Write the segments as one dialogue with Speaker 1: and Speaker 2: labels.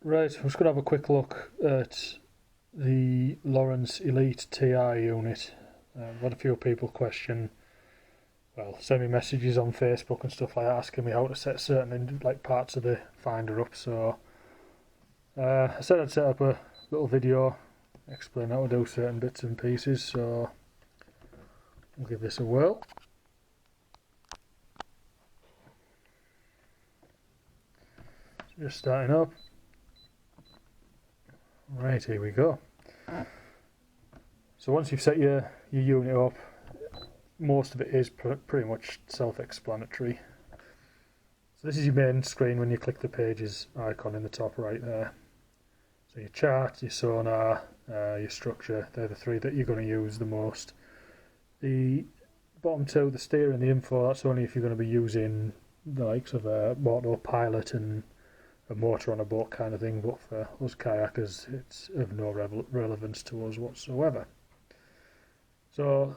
Speaker 1: Right, I'm just going to have a quick look at the Lowrance Elite Ti unit. I've had a few people send me messages on Facebook and stuff like that asking me how to set certain parts of the Finder up. So I said I'd set up a little video, explain how to do certain bits and pieces. So I'll give this a whirl. So just starting up. Right, here we go. So once you've set your unit up, most of it is pretty much self-explanatory. So this is your main screen when you click the pages icon in the top right there. So your chart, your sonar, your structure, they're the three that you're going to use the most. The bottom two, the steer and the info, that's only if you're going to be using the likes of a autopilot and a motor on a boat kind of thing, but for us kayakers it's of no relevance to us whatsoever. So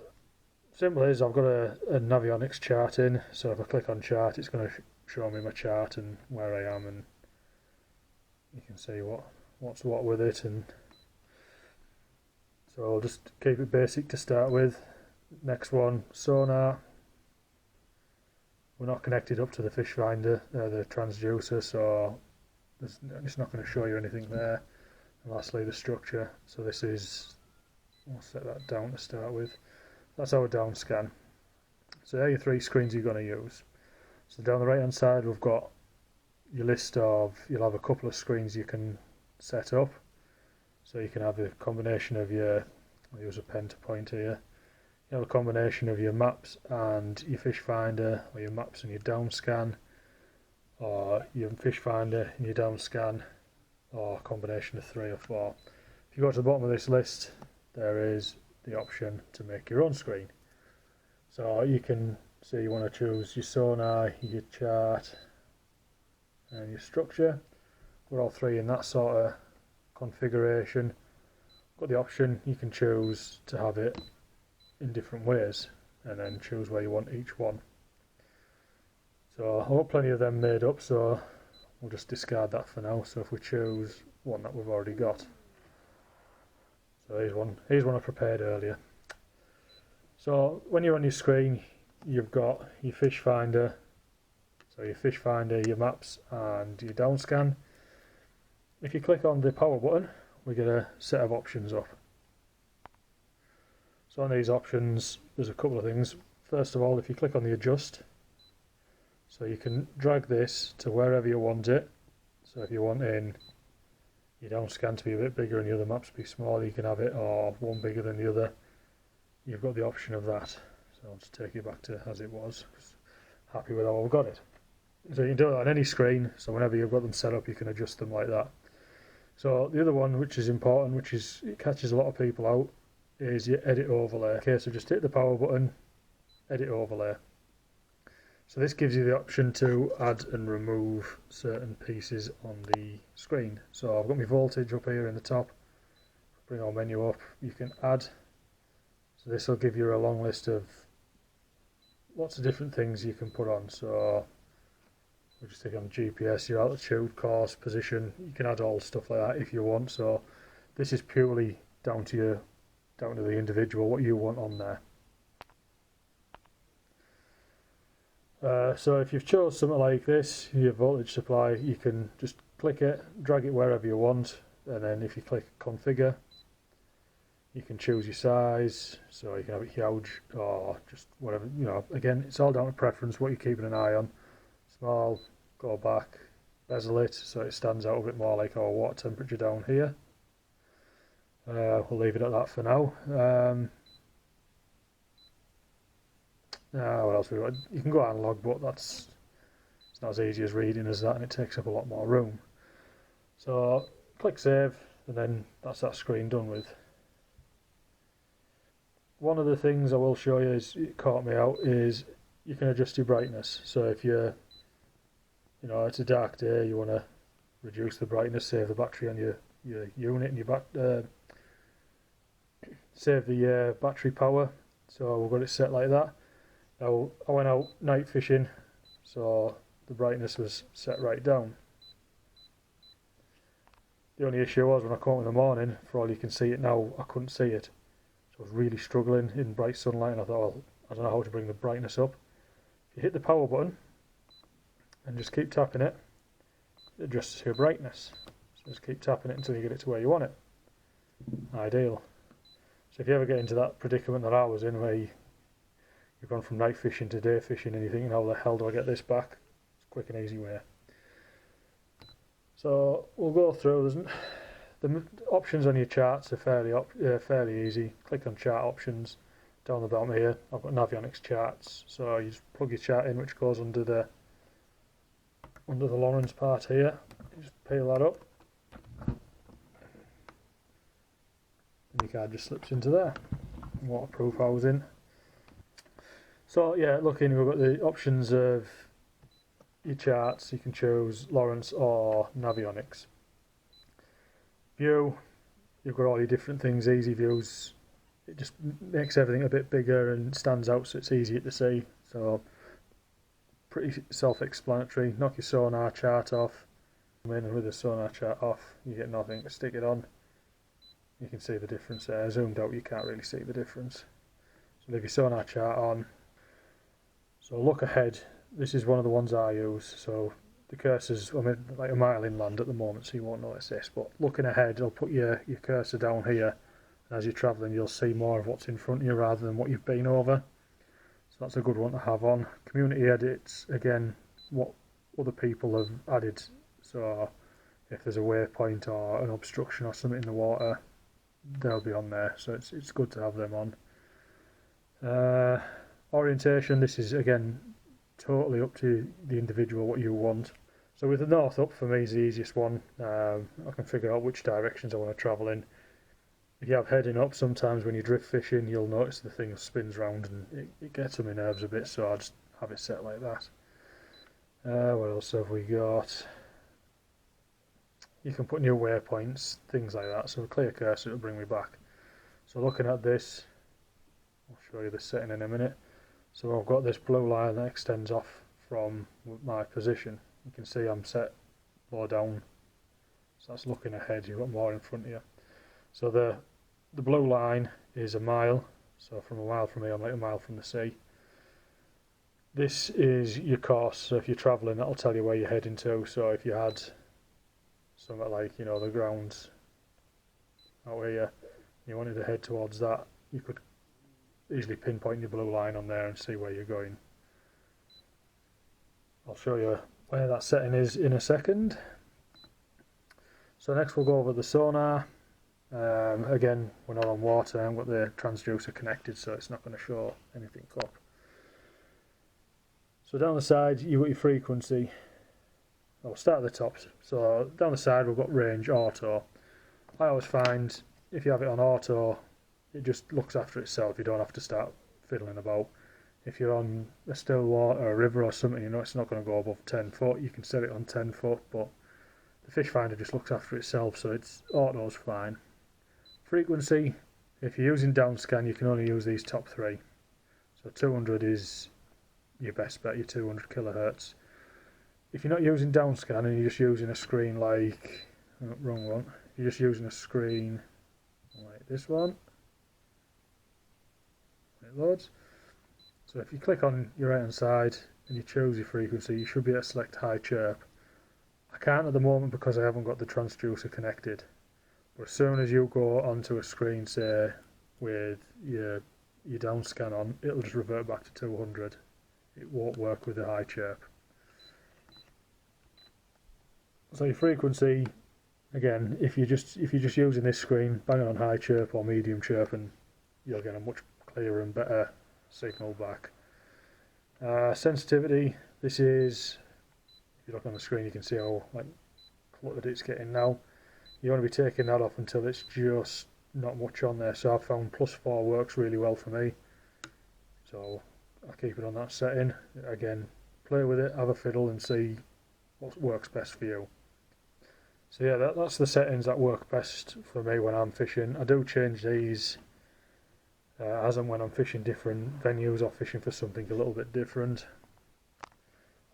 Speaker 1: simple is I've got a Navionics chart in, so if I click on chart it's going to show me my chart and where I am, and you can see what's what with it. And so I'll just keep it basic to start with. Next one, sonar. We're not connected up to the fish finder, the transducer, so it's not going to show you anything there. And lastly, the structure. So this is, I'll set that down to start with. That's our down scan. So there are your three screens you're going to use. So down the right hand side we've got your list of, you'll have a couple of screens you can set up. So you can have a combination of your, I'll use a pen to point here. You have a combination of your maps and your fish finder, or your maps and your down scan, or your fish finder and your down scan, or a combination of 3 or 4. If you go to the bottom of this list, there is the option to make your own screen. So you can see you want to choose your sonar, your chart and your structure. We're all three in that sort of configuration. Got the option, you can choose to have it in different ways and then choose where you want each one. So I've got plenty of them made up, so we'll just discard that for now. So if we choose one that we've already got, so here's one I prepared earlier. So when you're on your screen, you've got your fish finder, so your fish finder, your maps and your down scan. If you click on the power button, we get a set of options up. So on these options there's a couple of things. First of all, if you click on the adjust, so you can drag this to wherever you want it. So if you want in your down scan to be a bit bigger and the other maps to be smaller, you can have it, or one bigger than the other. You've got the option of that. So I'll just take you back to as it was. Happy with how I've got it. So you can do it on any screen, so whenever you've got them set up you can adjust them like that. So the other one, which is important, it catches a lot of people out, is your edit overlay. Okay, so just hit the power button, edit overlay. So this gives you the option to add and remove certain pieces on the screen. So I've got my voltage up here in the top. Bring our menu up, you can add. So this will give you a long list of lots of different things you can put on. So we'll just take on GPS, your altitude, course, position. You can add all stuff like that if you want. So this is purely down to the individual, what you want on there. So if you've chose something like this, your voltage supply, you can just click it, drag it wherever you want, and then if you click configure, you can choose your size, so you can have it huge or just whatever, again it's all down to preference, what you're keeping an eye on. Small, go back, bezel it so it stands out a bit more like our water temperature down here. We'll leave it at that for now. What else we got? You can go analog, but it's not as easy as reading as that, and it takes up a lot more room. So click save, and then that's that screen done with. One of the things I will show you, it caught me out, is you can adjust your brightness. So if you're, it's a dark day, you want to reduce the brightness, save the battery on your unit, and save the battery power. So we've got it set like that. Now I went out night fishing, so the brightness was set right down. The only issue was when I come up in the morning, for all you can see it now, I couldn't see it. So I was really struggling in bright sunlight, and I thought, well, I don't know how to bring the brightness up. If you hit the power button and just keep tapping it, it adjusts your brightness. So just keep tapping it until you get it to where you want it. Ideal. So if you ever get into that predicament that I was in, where you've gone from night fishing to day fishing and you think, how the hell do I get this back? It's a quick and easy way. So we'll go through. The options on your charts are fairly easy. Click on chart options. Down the bottom here, I've got Navionics charts. So you just plug your chart in, which goes under the Lowrance part here. You just peel that up, and your card just slips into there. Waterproof housing. So yeah, looking, we've got the options of your charts. You can choose Lowrance or Navionics. View, you've got all your different things. Easy views, it just makes everything a bit bigger and stands out, so it's easier to see. So pretty self-explanatory. Knock your Sonar chart off. And with the Sonar chart off, you get nothing. Stick it on. You can see the difference there. Zoomed out, you can't really see the difference. So leave your Sonar chart on. So look ahead. This is one of the ones I use. So the cursor's, I'm like a mile inland at the moment, so you won't notice this. But looking ahead, I'll put your cursor down here. And as you're travelling, you'll see more of what's in front of you rather than what you've been over. So that's a good one to have on. Community edits, again, what other people have added. So if there's a waypoint or an obstruction or something in the water, they'll be on there. So it's good to have them on. Orientation, this is again totally up to the individual what you want. So with the north up, for me, is the easiest one. I can figure out which directions I want to travel in. If you have heading up, sometimes when you drift fishing, you'll notice the thing spins round and it gets on my nerves a bit, so I just have it set like that. What else have we got? You can put new waypoints, things like that. So a clear cursor will bring me back. So looking at this, I'll show you the setting in a minute. So I've got this blue line that extends off from my position. You can see I'm set lower down, so that's looking ahead. You've got more in front of you. So the blue line is a mile. So from a mile from here, I'm like a mile from the sea. This is your course. So if you're travelling, that'll tell you where you're heading to. So if you had something like, you know, the grounds out here, you wanted to head towards that, you could easily pinpoint your blue line on there and see where you're going. I'll show you where that setting is in a second. So next we'll go over the sonar. Again, we're not on water, and got the transducer connected, so it's not going to show anything up. So down the side you've got your frequency. I'll start at the top. So down the side we've got range auto. I always find if you have it on auto, it just looks after itself. You don't have to start fiddling about. If you're on a still water or a river or something, you know it's not going to go above 10 foot. You can set it on 10 foot, but the fish finder just looks after itself, so it's auto's fine. Frequency, if you're using downscan, you can only use these top three. So 200 is your best bet, your 200 kilohertz. If you're not using downscan and you're just using a screen like, oh, wrong one, you're just using a screen like this one, it loads. So if you click on your right hand side and you choose your frequency, you should be able to select high chirp. I can't at the moment because I haven't got the transducer connected. But as soon as you go onto a screen, say, with your downscan on, it'll just revert back to 200. It won't work with the high chirp. So your frequency, again, if you're just using this screen, bang it on high chirp or medium chirp, and you'll get a much clearer and better signal back. Sensitivity, this is, if you look on the screen you can see how like cluttered it's getting now. You want to be taking that off until it's just not much on there. So I've found +4 works really well for me, so I'll keep it on that setting. Again, play with it, have a fiddle and see what works best for you. So yeah, that's the settings that work best for me when I'm fishing. I do change these as and when I'm fishing different venues or fishing for something a little bit different.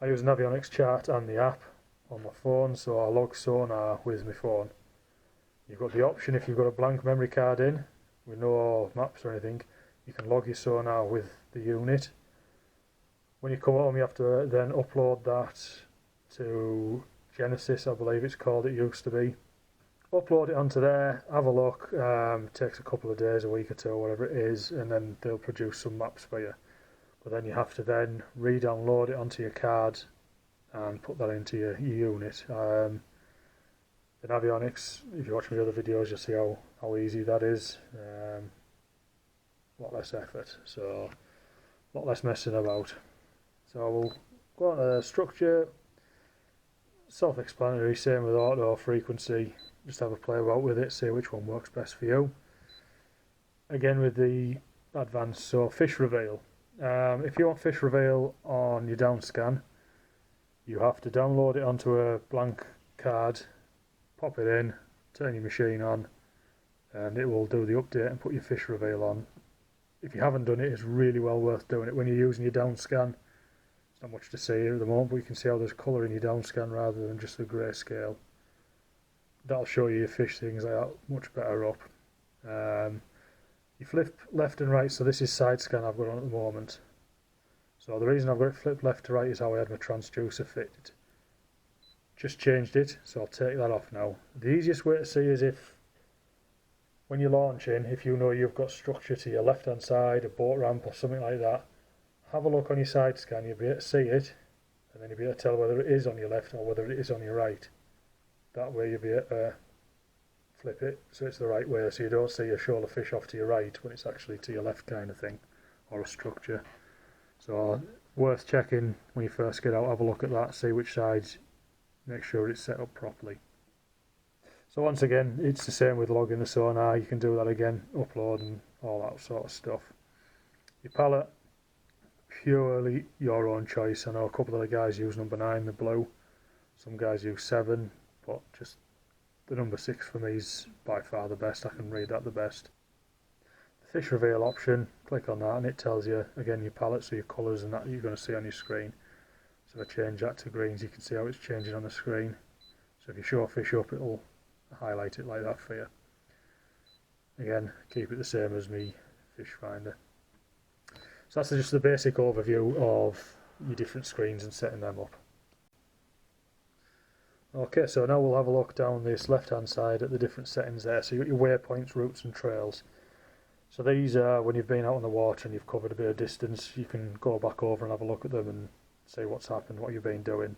Speaker 1: I use Navionics chart and the app on my phone, so I log Sonar with my phone. You've got the option, if you've got a blank memory card in with no maps or anything, you can log your sonar with the unit. When you come home, you have to then upload that to Genesis, I believe it's called, it used to be. Upload it onto there, have a look, takes a couple of days, a week or two, whatever it is, and then they'll produce some maps for you. But then you have to then re-download it onto your card and put that into your unit. The avionics, if you watch my other videos, you'll see how easy that is. A lot less effort, so a lot less messing about. So we'll go on to structure, self-explanatory, same with auto, frequency, just have a play about with it, see which one works best for you. Again with the advanced, so fish reveal. If you want fish reveal on your down scan, you have to download it onto a blank card, pop it in, turn your machine on, and it will do the update and put your fish reveal on. If you haven't done it, it's really well worth doing it. When you're using your down scan, there's not much to see here at the moment, but you can see how there's colour in your down scan rather than just the grayscale. That'll show you your fish things like that much better up. You flip left and right, so this is side scan I've got on at the moment. So the reason I've got it flipped left to right is how I had my transducer fitted. Just changed it, so I'll take that off now. The easiest way to see is if, when you're launching, if you know you've got structure to your left hand side, a boat ramp or something like that, have a look on your side scan, you'll be able to see it, and then you'll be able to tell whether it is on your left or whether it is on your right. That way you'll be able to flip it so it's the right way, so you don't see a shoal of fish off to your right when it's actually to your left kind of thing, or a structure. So worth checking when you first get out, have a look at that, see which side, make sure it's set up properly. So once again, it's the same with logging the sonar, you can do that again, upload and all that sort of stuff. Your palette, purely your own choice. I know a couple of the guys use number 9, the blue, some guys use 7, but just the number 6 for me is by far the best. I can read that the best. The fish reveal option, click on that and it tells you again your palette, so your colours and that you're going to see on your screen. So if I change that to greens, you can see how it's changing on the screen. So if you show fish up, it'll highlight it like that for you. Again, keep it the same as me fish finder. So that's just the basic overview of your different screens and setting them up. Okay, so now we'll have a look down this left hand side at the different settings there. So you've got your waypoints, routes and trails. So these are when you've been out on the water and you've covered a bit of distance, you can go back over and have a look at them and see what's happened, what you've been doing.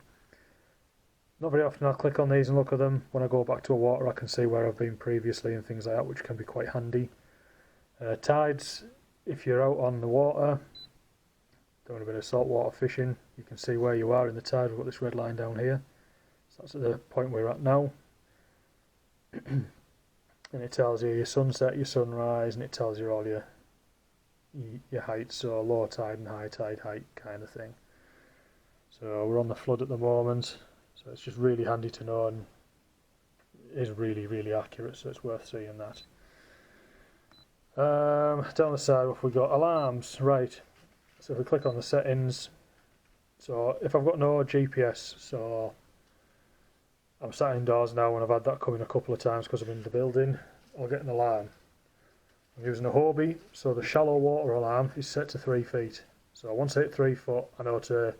Speaker 1: Not very often I'll click on these and look at them. When I go back to a water I can see where I've been previously and things like that, which can be quite handy. Tides, if you're out on the water doing a bit of saltwater fishing, you can see where you are in the tide. We've got this red line down here. So that's at the point we're at now. And it tells you your sunset, your sunrise, and it tells you all your heights, so low tide and high tide height kind of thing. So we're on the flood at the moment, so it's just really handy to know, and it is really accurate, so it's worth seeing that. Down the side, what have we got? Alarms, right. So if we click on the settings, so if I've got no GPS, so I'm sat indoors now and I've had that coming a couple of times because I'm in the building, I'll get an alarm. I'm using a Hobie, so the shallow water alarm is set to 3 feet. So once I hit 3 foot, I know to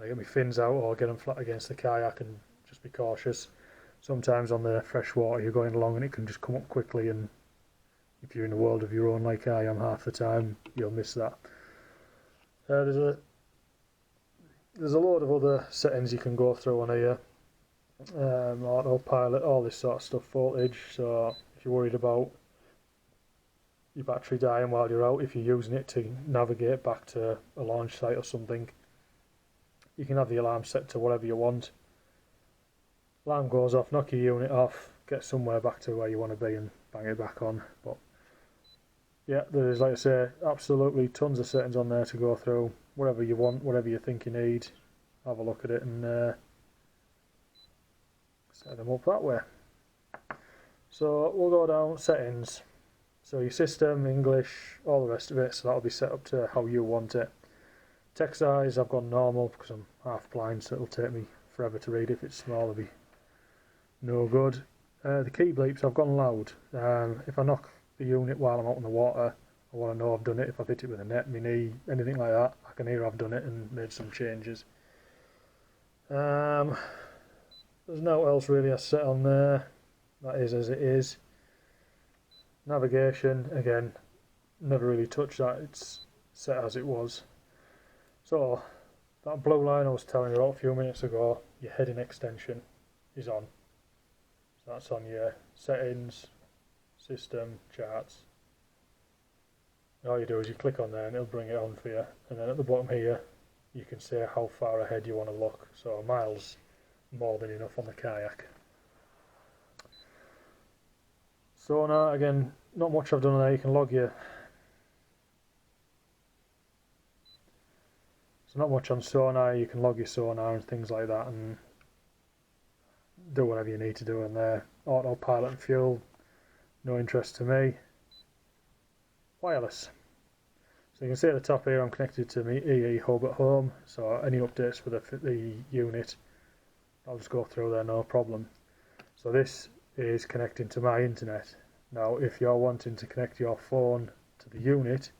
Speaker 1: get my fins out or get them flat against the kayak and just be cautious. Sometimes on the fresh water you're going along and it can just come up quickly, and if you're in a world of your own like I am half the time, you'll miss that. There's a load of other settings you can go through on here. Autopilot, all this sort of stuff, voltage, so if you're worried about your battery dying while you're out, if you're using it to navigate back to a launch site or something, you can have the alarm set to whatever you want. Alarm goes off, knock your unit off, get somewhere back to where you want to be and bang it back on. But yeah, there's, like I say, absolutely tons of settings on there to go through. Whatever you want, whatever you think you need, have a look at it and set them up that way. So we'll go down settings, so your system, English, all the rest of it, so that'll be set up to how you want it. Text size I've gone normal because I'm half blind, so it'll take me forever to read. If it's small it'll be no good. The key bleeps, I've gone loud. If I knock the unit while I'm out in the water, I want to know I've done it. If I've hit it with a net, my knee, anything like that, I can hear I've done it and made some changes. There's no else really I set on there. That is as it is. Navigation, again, never really touched that. It's set as it was. So, that blue line I was telling you about a few minutes ago, your heading extension is on. So that's on your settings, system, charts. And all you do is you click on there and it'll bring it on for you. And then at the bottom here, you can say how far ahead you want to look. So a mile's more than enough on the kayak. Sonar, again, not much I've done there. You can log your... So not much on Sonar. You can log your sonar and things like that and do whatever you need to do in there. Autopilot and fuel, no interest to me. Wireless. So you can see at the top here I'm connected to my EE hub at home, so any updates for the unit, I'll just go through there, no problem. So this is connecting to my internet. Now if you're wanting to connect your phone to the unit,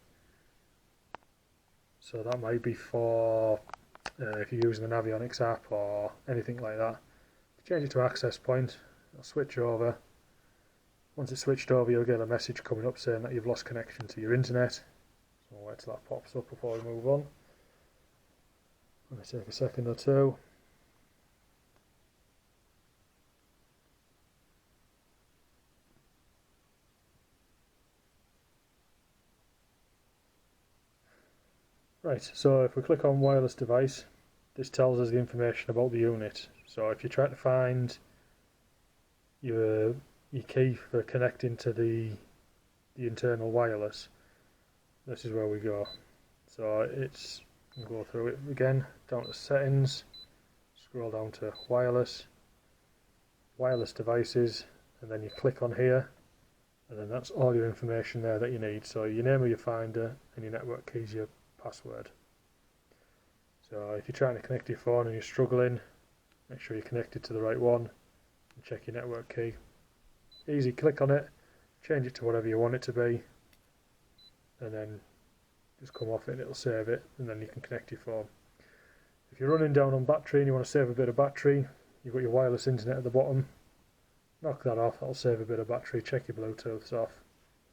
Speaker 1: so that might be for if you're using the Navionics app or anything like that, change it to access point, it'll switch over. Once it's switched over, you'll get a message coming up saying that you've lost connection to your internet. So we'll wait till that pops up before we move on. Let me take a second or two. Right, so if we click on wireless device, this tells us the information about the unit. So if you try to find your key for connecting to the internal wireless, this is where we go. So it's, we'll go through it again, down to settings, scroll down to wireless devices, and then you click on here, and then that's all your information there that you need. So your name of your finder and your network key is your password. So if you're trying to connect to your phone and you're struggling, make sure you're connected to the right one and check your network key. Easy, click on it, change it to whatever you want it to be, and then just come off it and it'll save it, and then you can connect your phone. If you're running down on battery and you want to save a bit of battery, you've got your wireless internet at the bottom, knock that off, that'll save a bit of battery, check your Bluetooths off,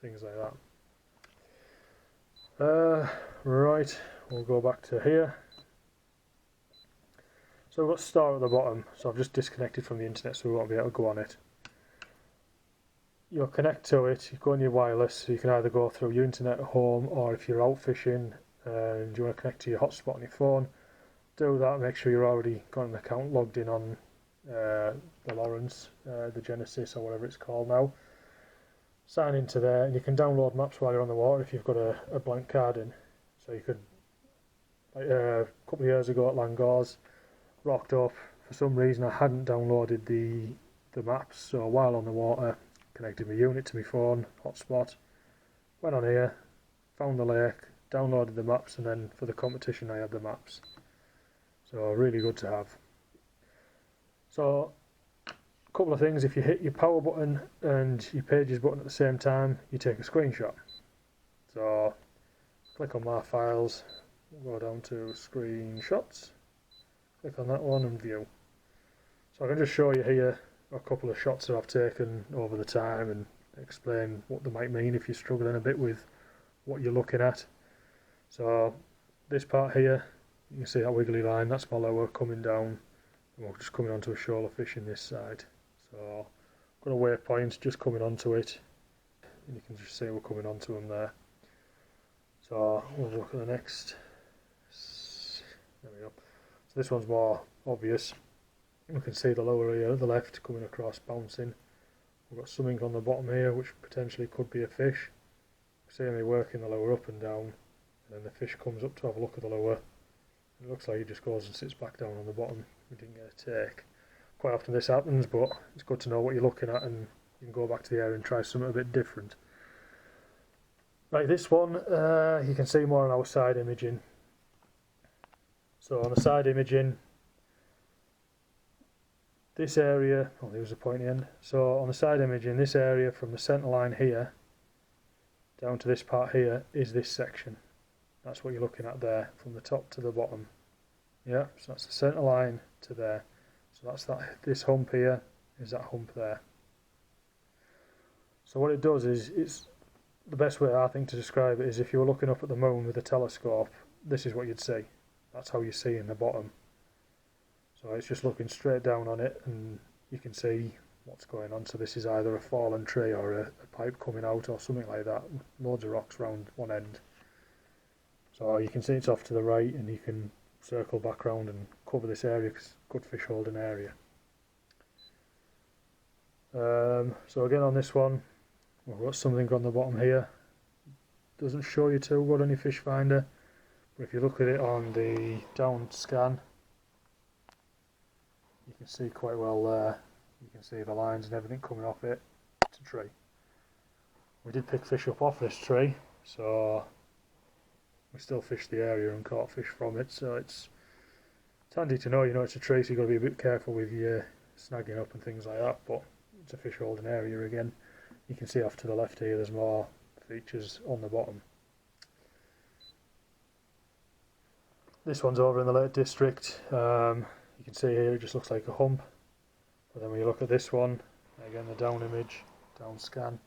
Speaker 1: things like that. Right, we'll go back to here. So we've got start at the bottom, so I've just disconnected from the internet so we won't be able to go on it. You'll connect to it, you go on your wireless, so you can either go through your internet at home, or if you're out fishing and you want to connect to your hotspot on your phone, do that, make sure you're already got an account logged in on the Lowrance, the Genesis or whatever it's called now. Sign into there, and you can download maps while you're on the water if you've got a blank card in. So you could, like a couple of years ago at Langors, rocked up, for some reason I hadn't downloaded the maps, so while on the water, connected my unit to my phone, hotspot, went on here, found the lake, downloaded the maps, and then for the competition I had the maps. So really good to have. So a couple of things, if you hit your power button and your pages button at the same time, you take a screenshot. So click on my files, go down to screenshots, click on that one and view. So I can just show you here a couple of shots that I've taken over the time and explain what they might mean if you're struggling a bit with what you're looking at. So this part here, you can see that wiggly line, that's my lure coming down, and we're just coming onto a shoal of fish in this side. So I've got a waypoint just coming onto it, and you can just see we're coming onto them there. So we'll look at the next. There we go. So this one's more obvious. You can see the lower here at the left coming across, bouncing. We've got something on the bottom here which potentially could be a fish. See me working the lure up and down, and then the fish comes up to have a look at the lure. It looks like he just goes and sits back down on the bottom. We didn't get a take. Quite often this happens, but it's good to know what you're looking at, and you can go back to the area and try something a bit different. Right, this one you can see more on our side imaging. So on the side imaging, this area, oh there was a pointy end, so on the side image in this area from the centre line here down to this part here is this section. That's what you're looking at there, from the top to the bottom. Yeah, so that's the centre line to there. So that's that. This hump here is that hump there. So what it does is, it's the best way I think to describe it is if you were looking up at the moon with a telescope, this is what you'd see. That's how you see in the bottom. So it's just looking straight down on it and you can see what's going on. So this is either a fallen tree or a pipe coming out or something like that. Loads of rocks round one end. So you can see it's off to the right and you can circle back round and cover this area because it's a good fish holding area. So again on this one, we've got something on the bottom here. Doesn't show you too good on your fish finder, but if you look at it on the down scan, you can see quite well there. You can see the lines and everything coming off it. It's a tree. We did pick fish up off this tree, so we still fished the area and caught fish from it. So it's handy to know, you know, it's a tree, so you've got to be a bit careful with your snagging up and things like that. But it's a fish holding area again. You can see off to the left here, there's more features on the bottom. This one's over in the Lake District. You can see here it just looks like a hump, but then when you look at this one, again the down image, down scan,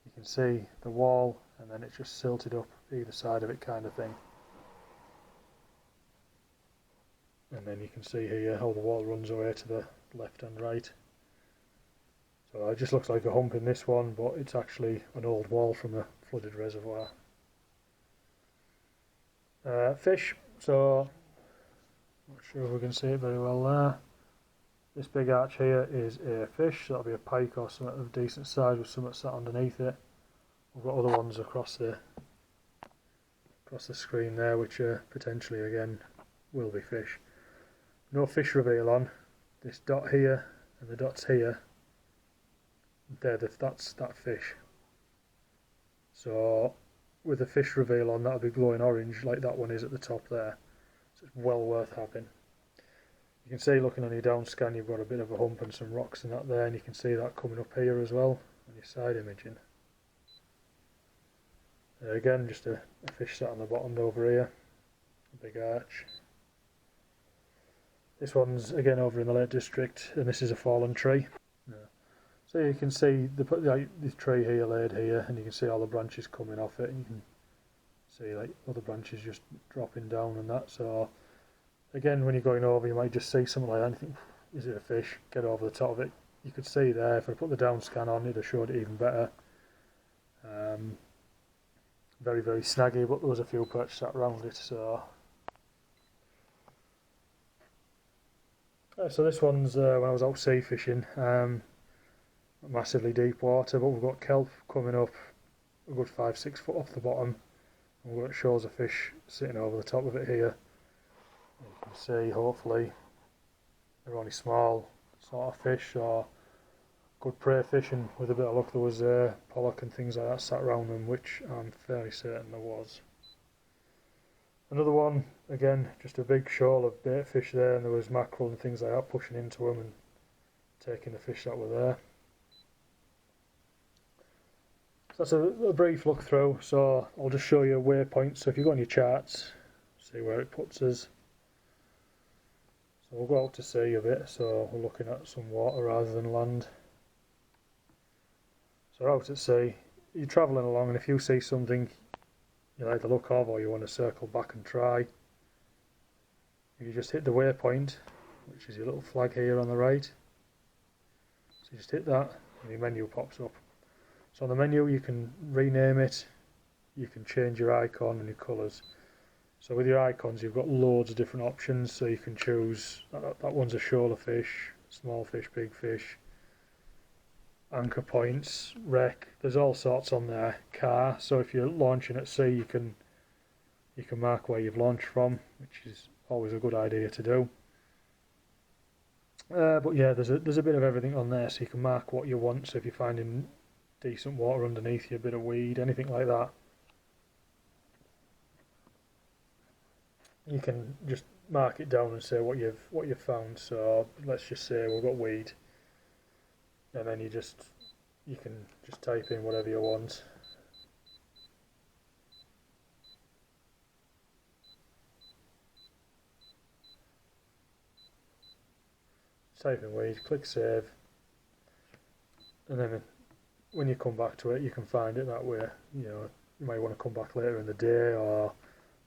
Speaker 1: you can see the wall and then it's just silted up either side of it kind of thing. And then you can see here how the wall runs away to the left and right. So it just looks like a hump in this one, but it's actually an old wall from a flooded reservoir. Fish, so not sure if we can see it very well there. This big arch here is a fish, so that'll be a pike or something of decent size with something sat underneath it. We've got other ones across the screen there, which potentially again will be fish. No fish reveal on. This dot here and the dots here, that's that fish. So with the fish reveal on, that'll be glowing orange like that one is at the top there. So it's well worth having. You can see looking on your down scan you've got a bit of a hump and some rocks and that there, and you can see that coming up here as well on your side imaging. Again just a fish sat on the bottom over here, a big arch. This one's again over in the Lake District and this is a fallen tree. So you can see the tree here laid here, and you can see all the branches coming off it, and you can see like other branches just dropping down and that. So again, when you're going over, you might just see something like that and think, is it a fish? Get over the top of it. You could see there, if I put the down scan on, it'd have showed it even better. Very, very snaggy, but there was a few perch sat around it. So this one's when I was out sea fishing. Massively deep water, but we've got kelp coming up a good 5-6 foot off the bottom, and we've got shoals of fish sitting over the top of it here. You can see hopefully they're only small sort of fish or good prey fishing. With a bit of luck there was pollock and things like that sat around them, which I'm fairly certain there was. Another one, again just a big shoal of bait fish there, and there was mackerel and things like that pushing into them and taking the fish that were there. That's a brief look through, so I'll just show you waypoints. So if you go on your charts, see where it puts us. So we'll go out to sea a bit, so we're looking at some water rather than land. So out at sea, you're travelling along, and if you see something you like the look of or you want to circle back and try, you just hit the waypoint, which is your little flag here on the right. So you just hit that and your menu pops up. So on the menu you can rename it, you can change your icon and your colours. So with your icons you've got loads of different options, so you can choose, that one's a shoal of fish, small fish, big fish, anchor points, wreck, there's all sorts on there, car, so if you're launching at sea you can mark where you've launched from, which is always a good idea to do. But yeah, there's a bit of everything on there, so you can mark what you want, so if you're finding decent water underneath you, a bit of weed, anything like that. you can just mark it down and say what you've found. So let's just say we've got weed, and then you can just type in whatever you want. Type in weed, click save, and then when you come back to it, you can find it that way. You know, you might want to come back later in the day or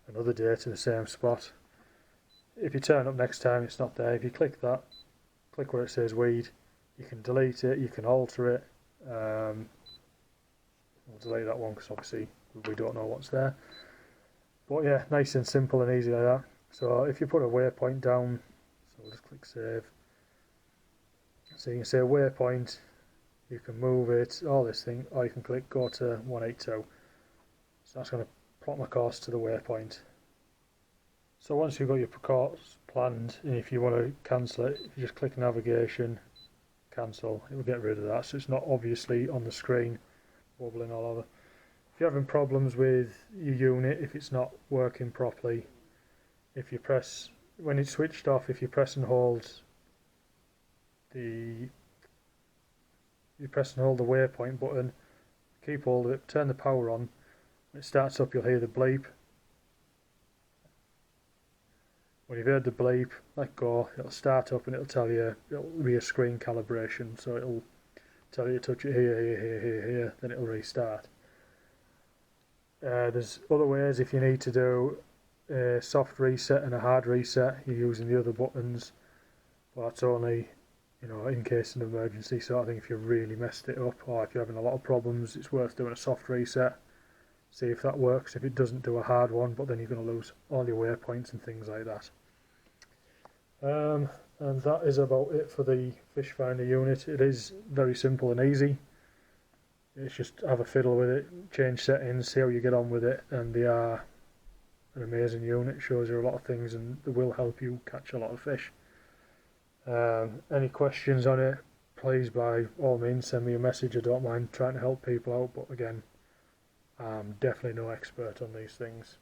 Speaker 1: another day to the same spot. If you turn up next time, it's not there. If you click that, click where it says weed, you can delete it, you can alter it. We'll delete that one because obviously we don't know what's there. But yeah, nice and simple and easy like that. So if you put a waypoint down, so we'll just click save. So you can say waypoint, you can move it, all this thing, or you can click go to 182. So that's going to plot my course to the waypoint. So once you've got your course planned, and if you want to cancel it, if you just click navigation, cancel, it will get rid of that. So it's not obviously on the screen, wobbling all over. If you're having problems with your unit, if it's not working properly, if you press, when it's switched off, if you press and hold the waypoint button, keep hold of it, turn the power on, when it starts up you'll hear the bleep. When you've heard the bleep, let go, it'll start up and it'll tell you, it'll be a screen calibration, so it'll tell you to touch it here, then it'll restart. There's other ways if you need to do a soft reset and a hard reset, you're using the other buttons, but that's only, you know, in case of an emergency sort of thing. If you've really messed it up or if you're having a lot of problems, it's worth doing a soft reset, see if that works. If it doesn't, do a hard one, but then you're going to lose all your waypoints and things like that. And that is about it for the fish finder unit. It is very simple and easy. It's just have a fiddle with it, change settings, see how you get on with it, and they are an amazing unit. It shows you a lot of things and they will help you catch a lot of fish. Any questions on it, please by all means send me a message. I don't mind trying to help people out, but again, I'm definitely no expert on these things.